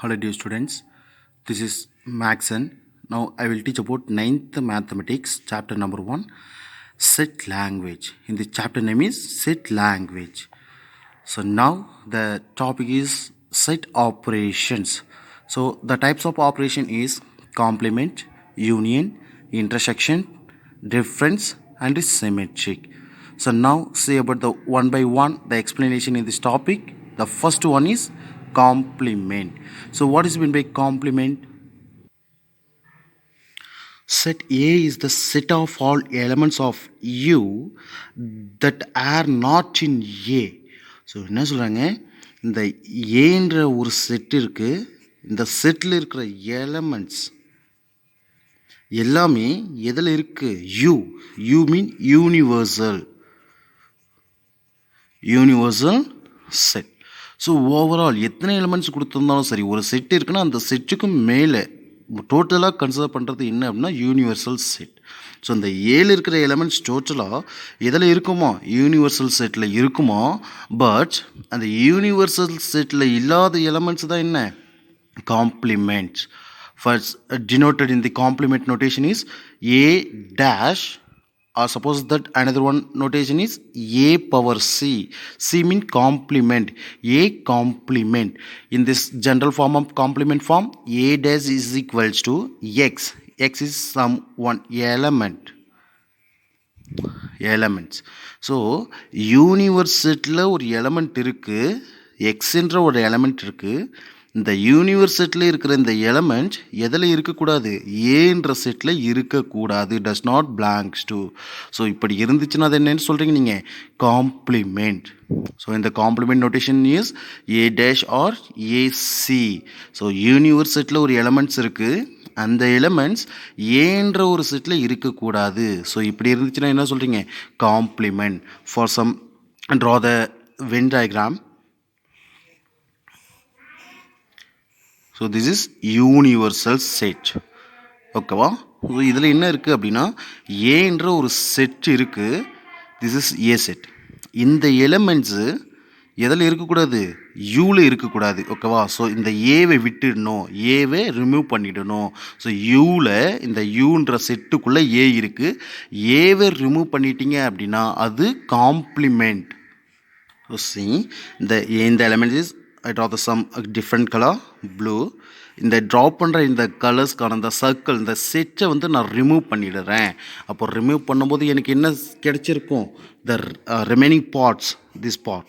Hello dear students, this is Maxon. Now I will teach about 9th mathematics chapter number 1 set language. In the chapter name is set language. So now the topic is set operations. So the types of operation is complement, union, intersection, difference and symmetric. So now see about the one by one the explanation in this topic. The first one is complement. So what is meant by complement? Set A is the set of all elements of U that are not in A. So என்ன சொல்கிறாங்க, இந்த ஏன்ற ஒரு set இருக்குது. இந்த settle இருக்கிற elements எல்லாமே எதில் இருக்குது? You mean universal set. So overall எத்தனை எலிமெண்ட்ஸ் கொடுத்துருந்தாலும் சரி, ஒரு செட் இருக்குன்னா அந்த செட்டுக்கும் மேலே டோட்டலாக கன்சிடர் பண்ணுறது என்ன அப்படின்னா யூனிவர்சல் செட். ஸோ இந்த 7 இருக்கிற எலிமெண்ட்ஸ் டோட்டலாக எதில் இருக்குமோ யூனிவர்சல் செட்டில் இருக்குமோ. பட் அந்த யூனிவர்சல் செட்டில் இல்லாத எலிமெண்ட்ஸ் தான் என்ன? Compliments. First denoted in the complement notation is A dash, or suppose that another one notation is A power C. C mean complement. A complement. In this general form of complement form, A dash is equals to X. X is some one elements. So யூனிவர்செட்டில் ஒரு element இருக்குது, எக்ஸ்ன்ற ஒரு element இருக்குது. இந்த யூனிவர்செட்டில் இருக்கிற இந்த element எதில் இருக்கக்கூடாது? ஏன்ற செட்டில் இருக்கக்கூடாது. Does not belongs to. So இப்படி இருந்துச்சுன்னா அது என்னன்னு சொல்கிறீங்க நீங்கள்? காம்ப்ளிமெண்ட். ஸோ இந்த complement notation is A dash or AC. So யூனிவர்செட்டில் ஒரு எலமெண்ட்ஸ் இருக்குது, அந்த எலமெண்ட்ஸ் ஏன்ற ஒரு செட்டில் இருக்கக்கூடாது. ஸோ இப்படி இருந்துச்சுன்னா என்ன சொல்கிறீங்க? Complement. For some draw the Venn diagram. So this is universal set. ஓகேவா? ஸோ இதில் என்ன இருக்குது அப்படின்னா ஏன்ற ஒரு செட் இருக்குது. This is A set. இந்த எலிமெண்ட்ஸு எதில் இருக்கக்கூடாது? யூவில் இருக்கக்கூடாது. ஓகேவா? ஸோ இந்த ஏவை விட்டுடணும், ஏவை ரிமூவ் பண்ணிடணும். ஸோ யூவில் இந்த யூன்ற செட்டுக்குள்ளே ஏ இருக்குது, ஏவை ரிமூவ் பண்ணிட்டீங்க அப்படின்னா அது காம்ப்ளிமெண்ட். ஸோ சி இந்த elements is I draw the some different color blue. இந்த ட்ராப் பண்ணுற இந்த கலர்ஸ்க்கான இந்த சர்க்கிள், இந்த செட்டை வந்து நான் ரிமூவ் பண்ணிடுறேன். அப்போ ரிமூவ் பண்ணும்போது எனக்கு என்ன கிடைச்சிருக்கும்? The remaining parts, this part.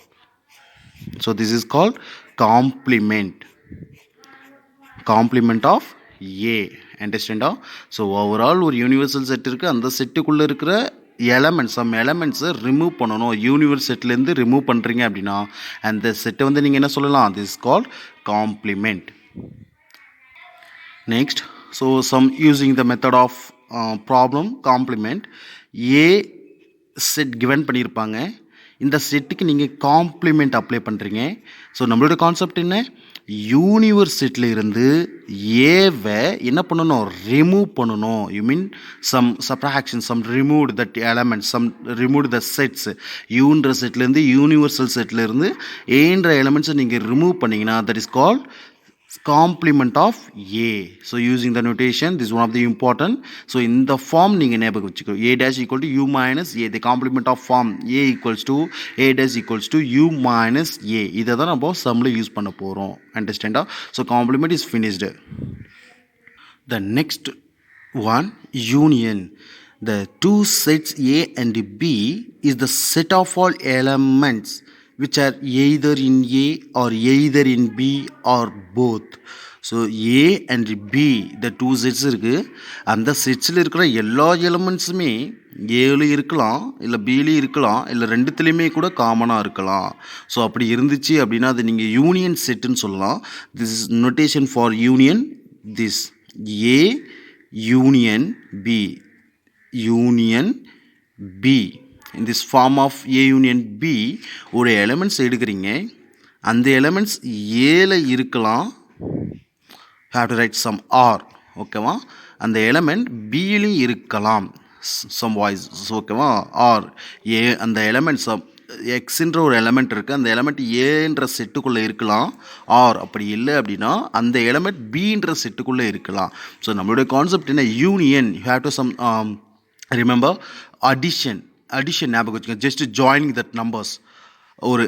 So this is called complement of A. அண்டர்ஸ்டாண்டா? ஸோ ஓவரால் ஒரு யூனிவர்சல் செட் இருக்குது, அந்த செட்டுக்குள்ளே இருக்கிற சம் எலமெண்ட்ஸை ரிமூவ் பண்ணணும். யூனிவர்ஸ் செட்லேருந்து ரிமூவ் பண்ணுறீங்க அப்படின்னா அந்த செட்டை வந்து நீங்கள் என்ன சொல்லலாம்? This called complement. Next, so some using the method of problem complement. A set given பண்ணியிருப்பாங்க, இந்த செட்டுக்கு நீங்கள் காம்ப்ளிமெண்ட் அப்ளை பண்ணுறீங்க. ஸோ நம்மளோட கான்செப்ட் என்ன? யூனிவர்ஸ் செட்டில் இருந்து ஏவை என்ன பண்ணணும்? ரிமூவ் பண்ணணும். You mean some subtraction, some removed that element, some removed the sets. யூன்ற செட்லேருந்து யூனிவர்சல் செட்லேருந்து ஏன்ற எலமெண்ட்ஸை நீங்கள் ரிமூவ் பண்ணிங்கன்னா that is called complement of A. So using the notation, this is one of the important. So in the form நீங்கள் ஞாபகம் வச்சுக்கோ, A dash equal to U minus A. The complement of form A equals to A dash equals to U minus A. இதை தான் நம்ம சம்மில் use பண்ண போகிறோம். அண்டர்ஸ்டாண்டா? So complement is finished. The next one, union. The two sets A and B is the set of all elements which are either in A or either in B or both. So A and B the two sets இருக்குது. அந்த செட்ஸில் இருக்கிற எல்லா எலமெண்ட்ஸுமே ஏல இருக்கலாம், இல்லை பிலையும் இருக்கலாம், இல்லை ரெண்டுத்துலேயுமே கூட காமனாக இருக்கலாம். ஸோ அப்படி இருந்துச்சு அப்படின்னா அது நீங்கள் யூனியன் செட்டுன்னு சொல்லலாம். This is notation for union. This A union B. In this form of A union B ஒரு எலிமெண்ட்ஸ் எடுக்கிறீங்க, அந்த எலிமெண்ட்ஸ் ஏல இருக்கலாம், have to write some R. ஓகேவா? அந்த எலிமெண்ட் பிலையும் இருக்கலாம், some வாய்ஸ். ஓகேவா? ஆர் ஏ அந்த எலிமெண்ட்ஸ் எக்ஸ்ன்ற ஒரு எலமெண்ட் இருக்குது, அந்த எலமெண்ட் ஏன்ற செட்டுக்குள்ளே இருக்கலாம், ஆர் அப்படி இல்லை அப்படின்னா அந்த எலமெண்ட் பின்ற செட்டுக்குள்ளே இருக்கலாம். ஸோ நம்மளுடைய கான்செப்ட் என்ன, union. You have to some remember addition ஞாபகம் வச்சுக்கோங்க. Just joining that numbers. ஒரு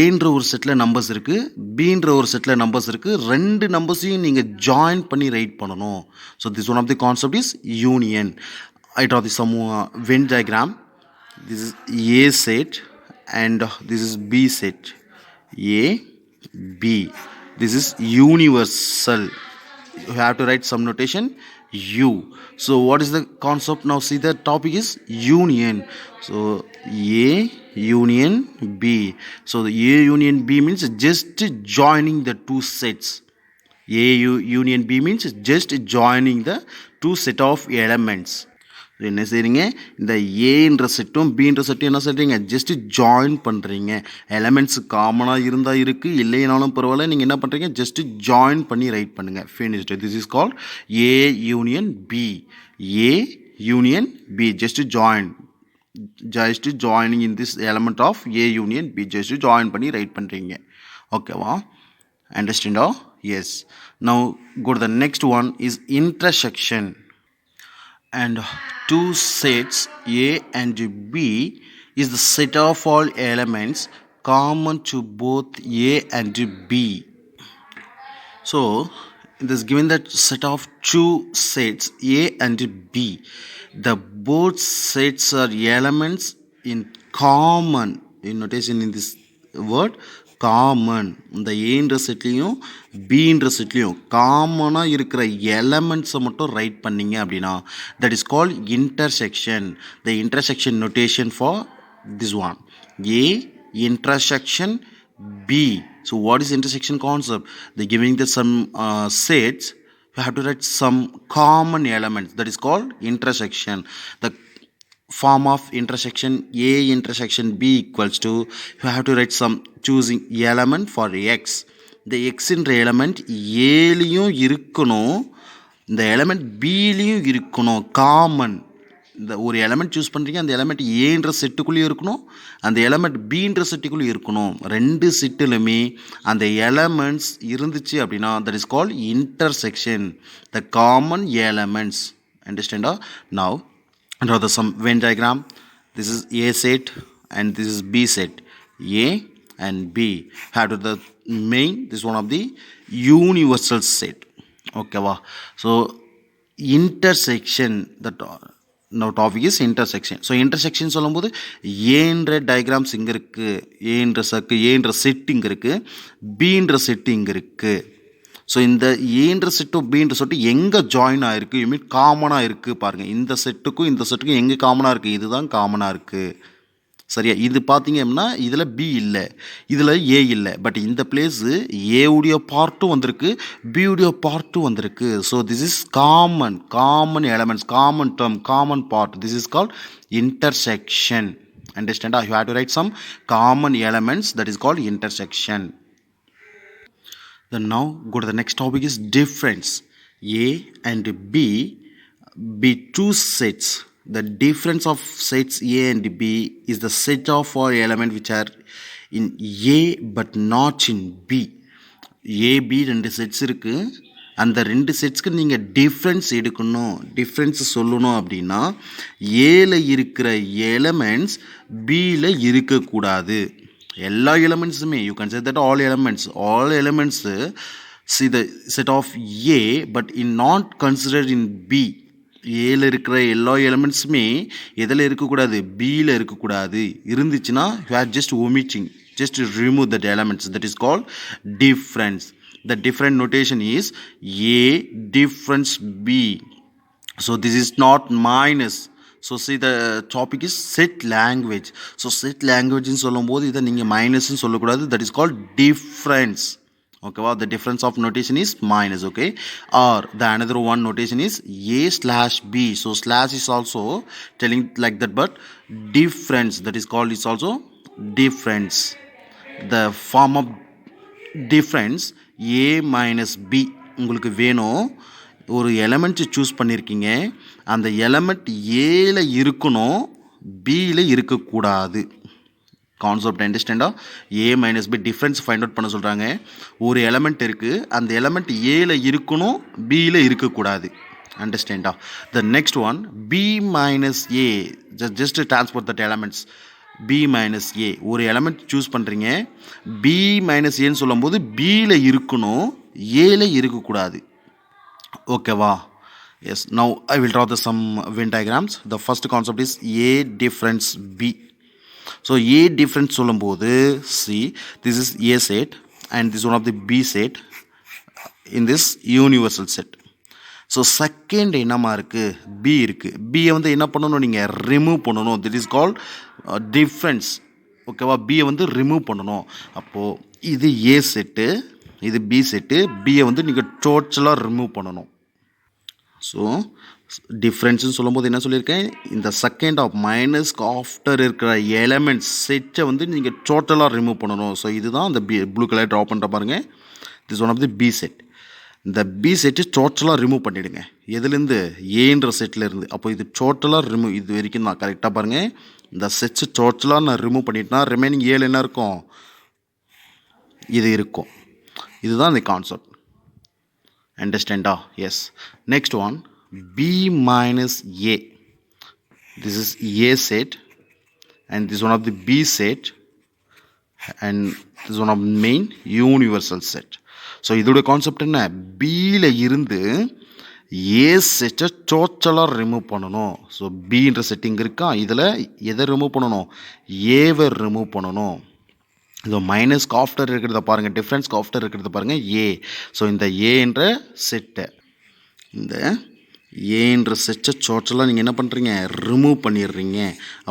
ஏன்ற ஒரு செட்டில் நம்பர்ஸ் இருக்குது, பீன்ற ஒரு செட்டில் நம்பர்ஸ் இருக்குது, ரெண்டு நம்பர்ஸையும் நீங்கள் ஜாயின் பண்ணி ரைட் பண்ணணும். So this one of the concept is union. I draw the some Venn diagram. This is A set and this is B set. A, B. This is universal. You have to write some notation U. So what is the concept now? See, the topic is union. So A union B. So the A union B means just joining the two sets. A union B means just joining the two set of elements. என்ன செய்றீங்க, இந்த ஏன்ற செட்டும் பீன்ற செட்டும் என்ன செய்றீங்க, just join பண்ணுறீங்க. Elements காமனாக இருந்தால் இருக்குது, இல்லைனாலும் பரவாயில்ல, நீங்கள் என்ன பண்ணுறீங்க, ஜஸ்ட் ஜாயின் பண்ணி ரைட் பண்ணுங்கள். Finished. This is called A union B. A union B, just joining in this element of A union B, just join பண்ணி ரைட் பண்ணுறீங்க. ஓகேவா? அண்டர்ஸ்டாண்டா? Yes. Now go to the next one is intersection. And two sets A and B is the set of all elements common to both A and B. So it is given that set of two sets A and B, the both sets are elements in common. In notation in this word common, இந்த ஏன்ற செட்லேயும் பீன்ற செட்லேயும் காமனாக இருக்கிற எலமெண்ட்ஸை மட்டும் write பண்ணிங்க அப்படின்னா that is called intersection. The intersection notation for this one, A intersection B. So what is intersection concept? The giving the some sets you have to write some common elements, that is called intersection. The form of intersection A intersection B equals to, you have to write some choosing element for x. the x என்ற element ஏலையும் இருக்கணும், இந்த element பிலையும் இருக்கணும். Common, இந்த ஒரு element choose பண்ணுறீங்க, அந்த element ஏன்ற செட்டுக்குள்ளேயும் இருக்கணும், அந்த எலமெண்ட் பீன்ற செட்டுக்குள்ளேயும் இருக்கணும். ரெண்டு செட்டிலுமே அந்த எலமெண்ட்ஸ் இருந்துச்சு அப்படின்னா that is called intersection, the common elements. அண்டர்ஸ்டாண்டா? Now draw the some Venn diagram. This is A set and this is B set. A and B have to the main, this one of the universal set. Okay va? So intersection, that now topic is intersection. So intersection சொல்லும்போது ஏன்ற diagrams இங்கே இருக்குது, ஏன்ற circle ஏன்ற set இங்கே இருக்குது, பீன்ற set இங்கே இருக்குது. ஸோ இந்த ஏன்ற செட்டும் பீன்ற செட்டும் எங்கே ஜாயின் ஆகிருக்கு, யூ மீன் காமனாக இருக்குது பாருங்கள். இந்த செட்டுக்கும் இந்த செட்டுக்கும் எங்கே காமனாக இருக்குது, இதுதான் காமனாக இருக்குது. சரியா? இது பார்த்தீங்க அப்படின்னா இதில் பி இல்லை, இதில் ஏ இல்லை, பட் இந்த பிளேஸு ஏவுடைய பார்ட்டும் வந்திருக்கு, பியுடைய பார்ட்டும் வந்திருக்கு. So this is common elements, common term, common part. This is called intersection. அண்டர்ஸ்டாண்டா? You have to write some common elements, that is called intersection. Then now go to the next topic is difference. A and B be two sets. The difference of sets A and B is the set of all elements which are in A but not in B. A, B ரெண்டு sets இருக்குது, அந்த ரெண்டு செட்ஸ்க்கு நீங்கள் difference எடுக்கணும், difference சொல்லணும் அப்படின்னா ஏல இருக்கிற எலமெண்ட்ஸ் பியில் இருக்கக்கூடாது. எல்லா எலமெண்ட்ஸுமே, you can say that all elements see the set of A but in not considered in B. ஏல இருக்கிற எல்லா எலமெண்ட்ஸுமே எதில் இருக்கக்கூடாது, பியில் இருக்கக்கூடாது. இருந்துச்சுன்னா you are just omitting, just remove that elements, that is called difference. The different notation is A difference B. So this is not minus. So see, the topic is set language. So set language ன்னு சொல்லும்போது இதை நீங்கள் மைனஸ்ன்னு சொல்லக்கூடாது, that is called difference. Okay, wow, the difference of notation is minus. Okay, or the another one notation is A/B. So slash is also telling like that, but difference, that is called, is also difference. The form of difference A minus B. உங்களுக்கு வேணும், ஒரு element choose பண்ணியிருக்கீங்க, அந்த element ஏல இருக்கணும், பியில் இருக்கக்கூடாது. Concept அண்டர்ஸ்டாண்டா? A minus B difference find out பண்ண சொல்கிறாங்க. ஒரு எலமெண்ட் இருக்குது, அந்த எலமெண்ட் ஏல இருக்கணும், பியில் இருக்கக்கூடாது. அண்டர்ஸ்டாண்டா? The next one B minus A, just transport that elements. B minus A, ஒரு எலமெண்ட் சூஸ் பண்ணுறீங்க, பி மைனஸ் ஏன்னு சொல்லும்போது பியில் இருக்கணும், ஏல இருக்கக்கூடாது. ஓகேவா? Yes. Now I will draw the some Venn diagrams. The first concept is A difference B. So A difference சொல்லும்போது see this is A set and this one of the B set in this universal set. So second என்னமா இருக்குது, B இருக்குது. பியை வந்து என்ன பண்ணணும், நீங்கள் remove பண்ணணும். திட் இஸ் கால்ட் டிஃப்ரென்ஸ். ஓகேவா? பியை வந்து ரிமூவ் பண்ணணும். அப்போது இது ஏ செட்டு, இது பி செட்டு. பியை வந்து நீங்கள் டோட்டலாக ரிமூவ் பண்ணணும். ஸோ டிஃப்ரென்ஸ்னு சொல்லும்போது என்ன சொல்லியிருக்கேன், இந்த செகண்ட் ஆஃப் மைனஸ்க்கு ஆஃப்டர் இருக்கிற எலமெண்ட்ஸ் செட்டை வந்து நீங்கள் டோட்டலாக ரிமூவ் பண்ணணும். ஸோ இதுதான் அந்த ப்ளூ கலர் ட்ரா பண்ணுற பாருங்கள். This one of the B set. இந்த பி செட்டு டோட்டலாக ரிமூவ் பண்ணிவிடுங்க. எதுலேருந்து? ஏன்ற செட்லேருந்து. அப்போ இது டோட்டலாக ரிமூவ், இது வரைக்கும் தான் கரெக்டாக பாருங்கள். இந்த செட்ஸ் டோட்டலாக நான் ரிமூவ் பண்ணிட்டேன்னா ரிமைனிங் ஏழு என்ன இருக்கும், இது இருக்கும். இதுதான் இந்த கான்செப்ட். அண்டர்ஸ்டாண்டா? Yes. Next one B minus A. This is A set and this one of the B set and this one of the main universal set. So இதோட கான்செப்ட் என்ன, பியில் இருந்து ஏ செட்டை டோட்டலாக ரிமூவ் பண்ணணும். ஸோ பின்ற செட்டிங் இருக்கா, இதில் எதை ரிமூவ் பண்ணணும், ஏவை ரிமூவ் பண்ணணும். ஸோ மைனஸ்க்கு ஆஃப்டர் இருக்கிறத பாருங்கள், டிஃப்ரென்ஸ்க்கு ஆஃப்டர் இருக்கிறத பாருங்கள் ஏ. ஸோ இந்த ஏன்ற செட்டை, இந்த ஏன்ற செட்டை டோட்டலாக நீங்கள் என்ன பண்ணுறீங்க, ரிமூவ் பண்ணிடுறீங்க.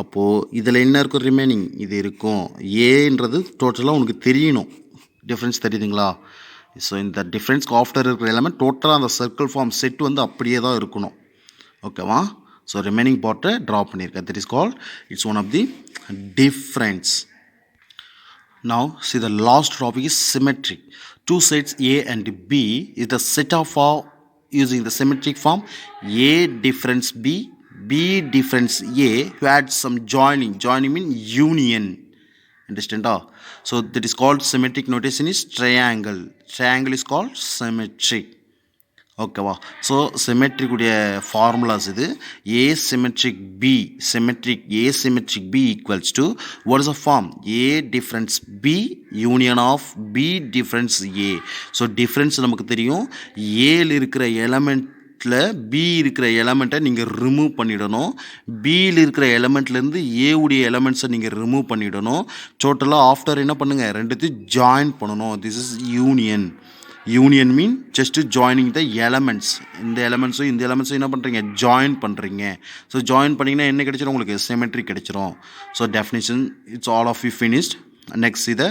அப்போது இதில் என்ன இருக்கும், ரிமைனிங் இது இருக்கும். ஏன்றது டோட்டலாக உனக்கு தெரியணும். டிஃப்ரென்ஸ் தெரியுதுங்களா? ஸோ இந்த டிஃப்ரென்ஸ்க்கு ஆஃப்டர் இருக்கிற எலமெண்ட் டோட்டலாக அந்த சர்க்கிள் ஃபார்ம் செட் வந்து அப்படியே தான் இருக்கணும். ஓகேவா? ஸோ ரிமைனிங் பார்ட்டை ட்ரா பண்ணியிருக்கேன். That is called, it's one of the difference. Now see the last topic is symmetric. Two sets A and B is the set of using the symmetric form A difference B, B difference A, who had some joining. Joining means union. Understand? So that is called symmetric. Notation is triangle. Triangle is called symmetric. ஓகேவா? So symmetric உடைய formulas இது. A symmetric B, symmetric A symmetric B equals to what is a form, A difference B union of B difference A. So difference நமக்கு தெரியும், ஏல இருக்கிற எலமெண்ட்டில் B இருக்கிற எலமெண்ட்டை நீங்கள் remove பண்ணிடணும். பியில் இருக்கிற எலமெண்ட்லேருந்து ஏ உடைய எலமெண்ட்ஸை நீங்கள் ரிமூவ் பண்ணிடணும். டோட்டலாக ஆஃப்டர் என்ன பண்ணுங்கள், ரெண்டுத்தையும் ஜாயின் பண்ணணும். This is union. Union mean just joining the elements. இந்த எலமெண்ட்ஸும் இந்த எலமெண்ட்ஸும் என்ன பண்ணுறீங்க, ஜாயின் பண்ணுறீங்க. ஸோ ஜாயின் பண்ணிங்கன்னா என்ன கிடைச்சிடும் உங்களுக்கு, சிமெட்ரிக் கிடைச்சிரும். So definition it's all of you finished. Next இதை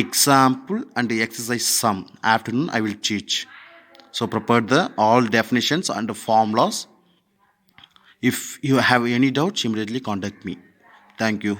example and exercise some afternoon I will teach. So prepare the all definitions and formulas. If you have any doubts, immediately contact me. Thank you.